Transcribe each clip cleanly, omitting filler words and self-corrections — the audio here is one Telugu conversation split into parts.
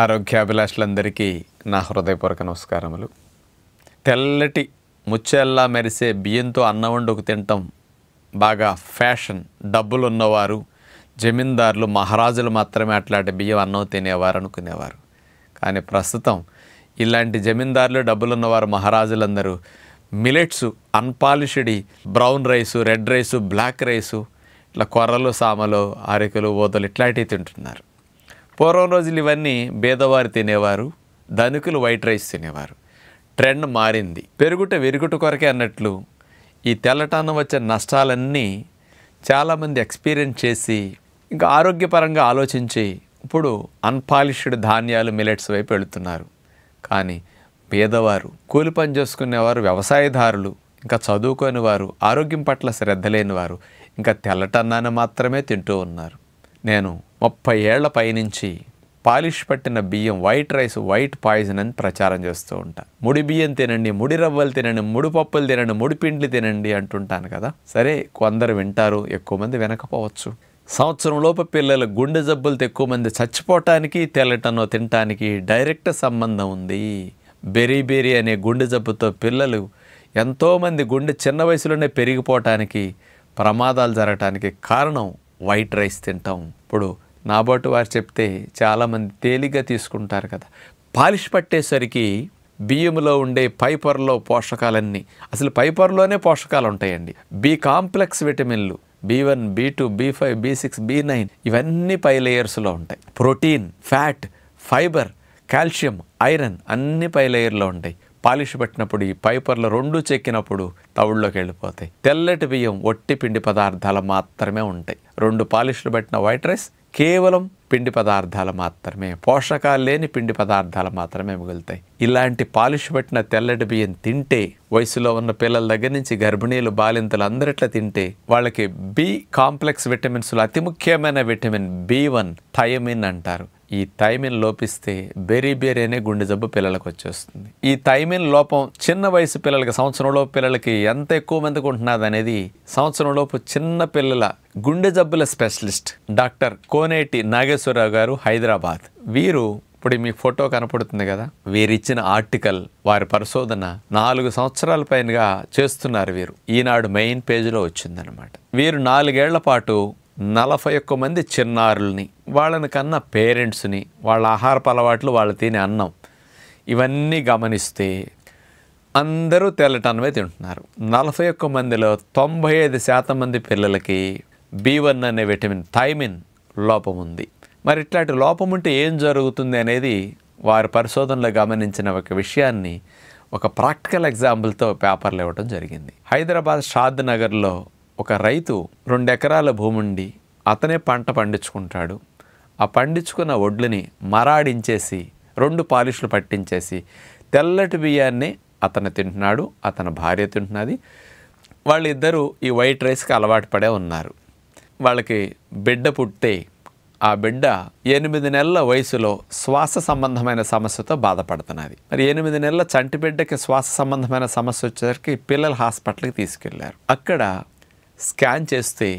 ఆరోగ్యాభిలాషులందరికీ నా హృదయపూర్వక నమస్కారములు. తెల్లటి ముచ్చెల్లా మెరిసే బియ్యంతో అన్నం వండుకు తినటం బాగా ఫ్యాషన్. డబ్బులు ఉన్నవారు, జమీందారులు, మహారాజులు మాత్రమే అట్లాంటి బియ్యం అన్నం తినేవారు అనుకునేవారు. కానీ ప్రస్తుతం ఇలాంటి జమీందారులు, డబ్బులు ఉన్నవారు, మహారాజులందరూ millets, unpolished brown rice, red rice, black rice, ఇట్లా కొర్రలు, సామలు, అరికలు, ఓదలు ఇట్లాంటివి తింటున్నారు. పూర్వం రోజులు ఇవన్నీ బేదవారు తినేవారు, ధనికులు వైట్ రైస్ తినేవారు. ట్రెండ్ మారింది. పెరుగుట విరుగుట కొరకే అన్నట్లు ఈ తెల్లటన్నం వచ్చే నష్టాలన్నీ చాలామంది ఎక్స్పీరియన్స్ చేసి ఇంకా ఆరోగ్యపరంగా ఆలోచించి ఇప్పుడు అన్పాలిష్డ్ ధాన్యాలు, మిలెట్స్ వైపు వెళుతున్నారు. కానీ పేదవారు, కూలి పని చేసుకునేవారు, వ్యవసాయదారులు, ఇంకా చదువుకొని వారు, ఆరోగ్యం పట్ల శ్రద్ధ లేని వారు ఇంకా తెల్లటన్నాన్ని మాత్రమే తింటూ ఉన్నారు. నేను 30 ఏళ్ల పైనుంచి పాలిష్ పట్టిన బియ్యం, వైట్ రైస్, వైట్ పాయిజన్ అని ప్రచారం చేస్తూ ఉంటా. ముడి బియ్యం తినండి, ముడి రవ్వలు తినండి, ముడి పప్పులు తినండి, ముడి పిండ్లు తినండి అంటుంటాను కదా. సరే, కొందరు వింటారు, ఎక్కువ మంది వినకపోవచ్చు. సంవత్సరంలోపు పిల్లలు గుండె జబ్బులతో ఎక్కువ మంది చచ్చిపోవటానికి తెల్లటన్నో తినటానికి డైరెక్ట్ సంబంధం ఉంది. బెరీ అనే గుండె జబ్బుతో పిల్లలు ఎంతోమంది గుండె చిన్న వయసులోనే పెరిగిపోవటానికి, ప్రమాదాలు జరగటానికి కారణం వైట్ రైస్ తింటాం. ఇప్పుడు నాబోటు వారు చెప్తే చాలామంది తేలిగ్గా తీసుకుంటారు కదా. పాలిష్ పట్టేసరికి బియ్యంలో ఉండే పై పొరలో పోషకాలన్నీ, అసలు పై పొరలోనే పోషకాలు ఉంటాయండి. బి కాంప్లెక్స్ విటమిన్లు B1, B2, B5, B6, B9 ఇవన్నీ పై లేయర్స్లో ఉంటాయి. Protein, fat, fibre, calcium, iron అన్ని పై లేయర్లో ఉంటాయి. పాలిష్ పట్టినప్పుడు ఈ పై పొరలు రెండు చెక్కినప్పుడు తవుళ్ళలోకి వెళ్ళిపోతాయి. తెల్లటి బియ్యం ఒట్టి పిండి పదార్థాలు మాత్రమే ఉంటాయి. 2 పాలిష్లు పట్టిన వైట్ రైస్ కేవలం పిండి పదార్థాలు మాత్రమే, పోషకాలు లేని పిండి పదార్థాలు మాత్రమే మిగులుతాయి. ఇలాంటి పాలిష్ పట్టిన తెల్లటి బియ్యం తింటే, వయసులో ఉన్న పిల్లల దగ్గర నుంచి గర్భిణీలు, బాలింతలు అందరిట్లా తింటే వాళ్ళకి బి కాంప్లెక్స్ విటమిన్స్లో అతి ముఖ్యమైన విటమిన్ B1 థైమిన్ అంటారు. ఈ థైమిన్ లోపిస్తే బెరీ అనే గుండె జబ్బు పిల్లలకు వచ్చేస్తుంది. ఈ థైమిన్ లోపం చిన్న వయసు పిల్లలకి, సంవత్సరంలోపు పిల్లలకి ఎంత ఎక్కువ మందికి ఉంటున్నది అనేది సంవత్సరంలోపు చిన్న పిల్లల గుండె జబ్బుల స్పెషలిస్ట్ డాక్టర్ కోనేటి నాగేశ్వరరావు గారు, హైదరాబాద్. వీరు ఇప్పుడు మీ ఫోటో కనపడుతుంది కదా, వీరిచ్చిన ఆర్టికల్, వారి పరిశోధన 4 సంవత్సరాల పైనగా చేస్తున్నారు వీరు. ఈనాడు మెయిన్ పేజీలో వచ్చిందనమాట. వీరు 4 ఏళ్ల పాటు 41 మంది చిన్నారుల్ని, వాళ్ళని కన్నా పేరెంట్స్ని, వాళ్ళ ఆహారపు అలవాట్లు, వాళ్ళు తినే అన్నం ఇవన్నీ గమనిస్తే అందరూ తెల్లటన్నమే తింటున్నారు. 41 మందిలో 95% మంది పిల్లలకి B1 అనే విటమిన్ థైమిన్ లోపం ఉంది. మరి ఇట్లాంటి లోపం ఉంటే ఏం జరుగుతుంది అనేది వారి పరిశోధనలో గమనించిన ఒక విషయాన్ని ఒక ప్రాక్టికల్ ఎగ్జాంపుల్తో పేపర్లు ఇవ్వడం జరిగింది. హైదరాబాద్ షాద్ నగర్లో ఒక రైతు 2 ఎకరాల భూమి ఉండి అతనే పంట పండించుకుంటాడు. ఆ పండించుకున్న వడ్లని మరాడించేసి 2 పాలిష్లు పట్టించేసి తెల్లటి బియ్యాన్ని అతను తింటున్నాడు, అతని భార్య తింటున్నది. వాళ్ళిద్దరూ ఈ వైట్ రైస్కి అలవాటు పడే ఉన్నారు. వాళ్ళకి బిడ్డ పుట్టే ఆ బిడ్డ 8 నెలల వయసులో శ్వాస సంబంధమైన సమస్యతో బాధపడుతున్నది. మరి 8 నెలల చంటి బిడ్డకి శ్వాస సంబంధమైన సమస్య వచ్చేసరికి పిల్లల హాస్పిటల్కి తీసుకెళ్లారు. అక్కడ స్కాన్ చేస్తే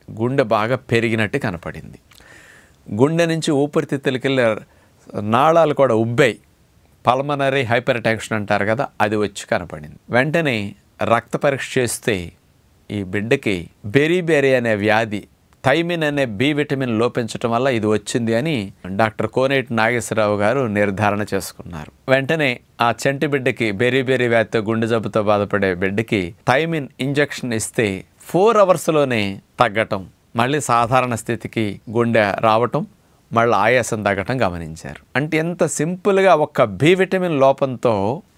గుండె బాగా పెరిగినట్టు కనపడింది. గుండె నుంచి ఊపిరితిత్తులకి వెళ్ళే నాళాలు కూడా ఉబ్బాయి, పల్మనరీ హైపర్ టెన్షన్ అంటారు కదా, అది వచ్చి కనపడింది. వెంటనే రక్త పరీక్ష చేస్తే ఈ బిడ్డకి బెరీ అనే వ్యాధి, థైమిన్ అనే బి విటమిన్ లోపించడం వల్ల ఇది వచ్చింది అని డాక్టర్ కోనేటి నాగేశ్వరరావు గారు నిర్ధారణ చేసుకున్నారు. వెంటనే ఆ చంటి బిడ్డకి బెరీ వ్యాధితో, గుండె జబ్బుతో బాధపడే బిడ్డకి థైమిన్ ఇంజెక్షన్ ఇస్తే 4 అవర్స్లోనే తగ్గటం, మళ్ళీ సాధారణ స్థితికి గుండె రావటం, మళ్ళీ ఆయాసం తగ్గటం గమనించారు. అంటే ఎంత సింపుల్గా ఒక్క బి విటమిన్ లోపంతో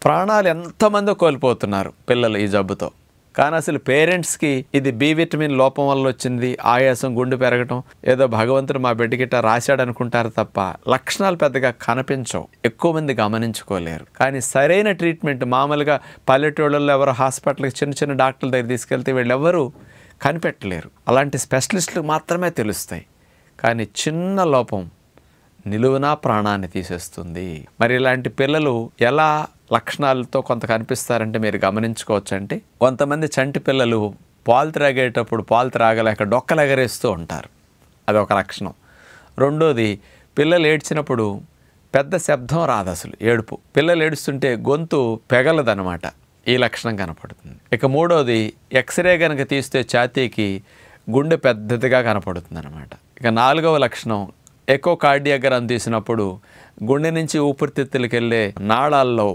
ప్రాణాలు ఎంతమంది కోల్పోతున్నారు పిల్లలు ఈ జబ్బుతో. కానీ అసలు పేరెంట్స్కి ఇది బి విటమిన్ లోపం వల్ల వచ్చింది, ఆయాసం, గుండె పెరగటం, ఏదో భగవంతుడు మా బిడ్డకిట రాశాడు అనుకుంటారు తప్ప లక్షణాలు పెద్దగా కనిపించవు, ఎక్కువ మంది గమనించుకోలేరు. కానీ సరైన ట్రీట్మెంట్ మామూలుగా పల్లెటూళ్ళల్లో ఎవరు హాస్పిటల్కి చిన్న డాక్టర్ల దగ్గర తీసుకెళ్తే వీళ్ళెవరూ కనిపెట్టలేరు. అలాంటి స్పెషలిస్టులకు మాత్రమే తెలుస్తాయి. కానీ చిన్న లోపం నిలువునా ప్రాణాన్ని తీసేస్తుంది. మరి ఇలాంటి పిల్లలు ఎలా లక్షణాలతో కొంత కనిపిస్తారంటే మీరు గమనించుకోవచ్చు. అంటే కొంతమంది చంటి పిల్లలు పాలు త్రాగేటప్పుడు పాలు త్రాగలేక డొక్కలు ఎగరేస్తూ ఉంటారు, అదొక లక్షణం. రెండోది, పిల్లలు ఏడ్చినప్పుడు పెద్ద శబ్దం రాదు, అసలు ఏడుపు. పిల్లలు ఏడుస్తుంటే గొంతు పెగలదనమాట. ఈ లక్షణం కనపడుతుంది. ఇక మూడోది, ఎక్స్రే కనుక తీస్తే ఛాతీకి గుండె పెద్దదిగా కనపడుతుంది అనమాట. ఇక నాలుగవ లక్షణం, ఎకోకార్డియోగ్రామ్ తీసినప్పుడు గుండె నుంచి ఊపిరితిత్తులకు వెళ్ళే నాళాల్లో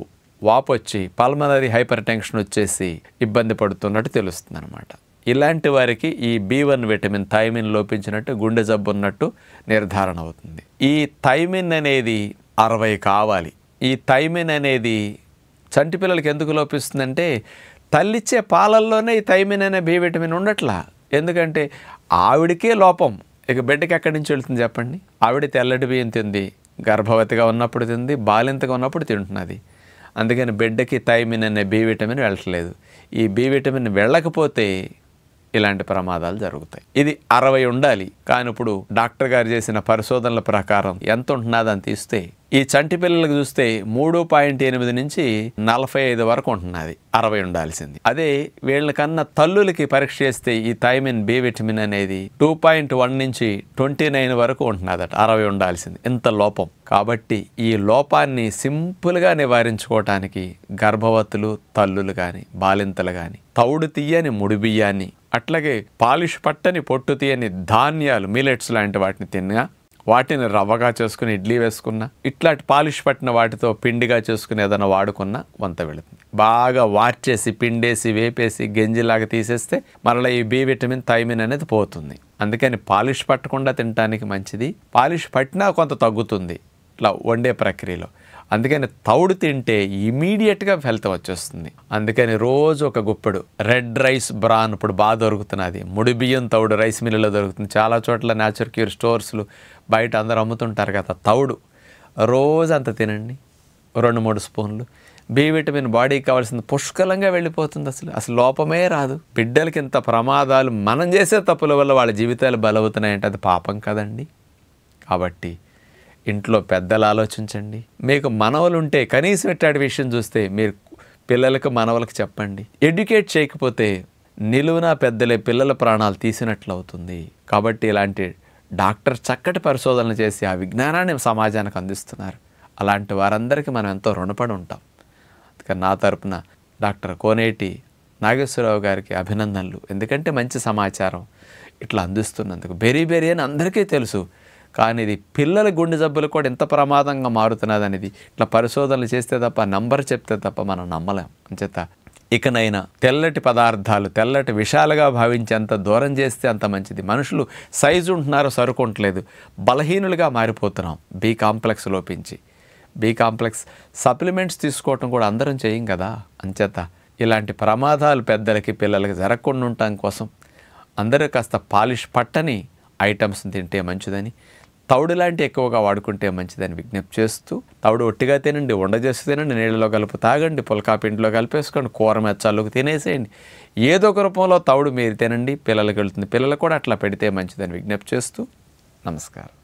వాపు వచ్చి పల్మనరీ హైపర్ టెన్షన్ వచ్చేసి ఇబ్బంది పడుతున్నట్టు తెలుస్తుంది అనమాట. ఇలాంటి వారికి ఈ B1 విటమిన్ థైమిన్ లోపించినట్టు గుండె జబ్బు ఉన్నట్టు నిర్ధారణ అవుతుంది. ఈ థైమిన్ అనేది 60 కావాలి. ఈ థైమిన్ అనేది చంటి పిల్లలకి ఎందుకు లోపిస్తుందంటే తల్లిచ్చే పాలల్లోనే ఈ థైమిన్ అనే B విటమిన్ ఉండట్లా. ఎందుకంటే ఆవిడకే లోపం, ఇక బిడ్డకి ఎక్కడి నుంచి వెళ్తుంది చెప్పండి? ఆవిడ తెల్లటి బియ్యం తింది, గర్భవతిగా ఉన్నప్పుడు తింది, బాలింతగా ఉన్నప్పుడు తింటున్నది. అందుకని బిడ్డకి థైమిన్ అనే B విటమిన్ వెళ్ళట్లేదు. ఈ B విటమిన్ వెళ్ళకపోతే ఇలాంటి ప్రమాదాలు జరుగుతాయి. ఇది 60 ఉండాలి. కానీ ఇప్పుడు డాక్టర్ గారు చేసిన పరిశోధనల ప్రకారం ఎంత ఉంటున్నదని తీస్తే ఈ చంటి పిల్లలకు చూస్తే 3.8 నుంచి 45 వరకు ఉంటున్నది, 60 ఉండాల్సింది. అదే వీళ్ళకన్నా తల్లులకి పరీక్ష చేస్తే ఈ థైమిన్ B విటమిన్ అనేది 2.1 నుంచి 29 వరకు ఉంటున్నదట, 60 ఉండాల్సింది. ఇంత లోపం. కాబట్టి ఈ లోపాన్ని సింపుల్గా నివారించుకోవటానికి గర్భవతులు, తల్లులు కానీ, బాలింతలు కానీ తౌడు తీయని ముడి బియ్యాన్ని, అట్లాగే పాలిష్ పట్టని పొట్టు తీయని ధాన్యాలు, మిలెట్స్ లాంటి వాటిని తిన్నా, వాటిని రవ్వగా చేసుకుని ఇడ్లీ వేసుకున్నా, ఇట్లాంటి పాలిష్ పట్టిన వాటితో పిండిగా చేసుకుని ఏదైనా వాడుకున్నా వంత వెళుతుంది. బాగా వార్చేసి పిండేసి వేపేసి గంజిలాగా తీసేస్తే మరలా ఈ B విటమిన్ థైమిన్ అనేది పోతుంది. అందుకని పాలిష్ పట్టకుండా తినడానికి మంచిది. పాలిష్ పట్టినా కొంత తగ్గుతుంది ఇట్లా వండే ప్రక్రియలో. అందుకని తౌడు తింటే ఇమీడియట్గా ఫలితం వచ్చేస్తుంది. అందుకని రోజు ఒక గుప్పెడు రెడ్ రైస్ బ్రాన్ ఇప్పుడు బాగా దొరుకుతున్నది. ముడి బియ్యం తౌడు రైస్ మిల్లులో దొరుకుతుంది. చాలా చోట్ల న్యాచురల్ క్యూర్ స్టోర్స్లు బయట అందరూ అమ్ముతుంటారు కదా తౌడు. రోజు అంత తినండి, 2-3 స్పూన్లు. B విటమిన్ బాడీకి కావాల్సింది పుష్కలంగా వెళ్ళిపోతుంది. అసలు లోపమే రాదు. బిడ్డలకి ఇంత ప్రమాదాలు మనం చేసే తప్పుల వల్ల వాళ్ళ జీవితాలు బలవుతున్నాయంటే అది పాపం కదండి. కాబట్టి ఇంట్లో పెద్దలు ఆలోచించండి. మీకు మనవలు ఉంటే కనీసం ఇట్లాంటి విషయం చూస్తే మీరు పిల్లలకు మనవలకు చెప్పండి. ఎడ్యుకేట్ చేయకపోతే నిలువున పెద్దలే పిల్లల ప్రాణాలు తీసినట్లు అవుతుంది. కాబట్టి ఇలాంటి డాక్టర్ చక్కటి పరిశోధనలు చేసి ఆ విజ్ఞానాన్ని సమాజానికి అందిస్తున్నారు. అలాంటి వారందరికీ మనం ఎంతో రుణపడి ఉంటాం. అందుకని నా తరపున డాక్టర్ కోనేటి నాగేశ్వరరావు గారికి అభినందనలు. ఎందుకంటే మంచి సమాచారం ఇట్లా అందిస్తున్నందుకు. బెరీ అని అందరికీ తెలుసు, కానీ ఇది పిల్లల గుండె జబ్బులు కూడా ఎంత ప్రమాదంగా మారుతున్నది అనేది ఇట్లా పరిశోధనలు చేస్తే తప్ప, నంబర్ చెప్తే తప్ప మనం నమ్మలేం. అంచేత ఇకనైనా తెల్లటి పదార్థాలు, తెల్లటి విషాలుగా భావించి అంత దూరం చేస్తే అంత మంచిది. మనుషులు సైజు ఉంటున్నారు, సరుకుంటలేదు, బలహీనులుగా మారిపోతున్నాం. B కాంప్లెక్స్ లోపించి. B కాంప్లెక్స్ సప్లిమెంట్స్ తీసుకోవటం కూడా అందరం చేయం కదా. అంచేత ఇలాంటి ప్రమాదాలు పెద్దలకి పిల్లలకి జరగకుండా ఉండటం కోసం అందరూ కాస్త పాలిష్ పట్టని ఐటమ్స్ తింటే మంచిదని, తౌడు లాంటి ఎక్కువగా వాడుకుంటే మంచిదని విజ్ఞప్తి చేస్తూ, తౌడు ఒట్టిగా తినండి, వండ చేసి తినండి, నీళ్ళలో కలుపు తాగండి, పుల్కా పిండిలో కలిపేసుకోండి, కూర మెచ్చాలకు తినేసేయండి. ఏదో ఒక రూపంలో తౌడు మీరు తినండి, పిల్లలకి వెళ్తుంది. పిల్లలు కూడా అట్లా పెడితే మంచిదని విజ్ఞప్తి చేస్తూ నమస్కారం.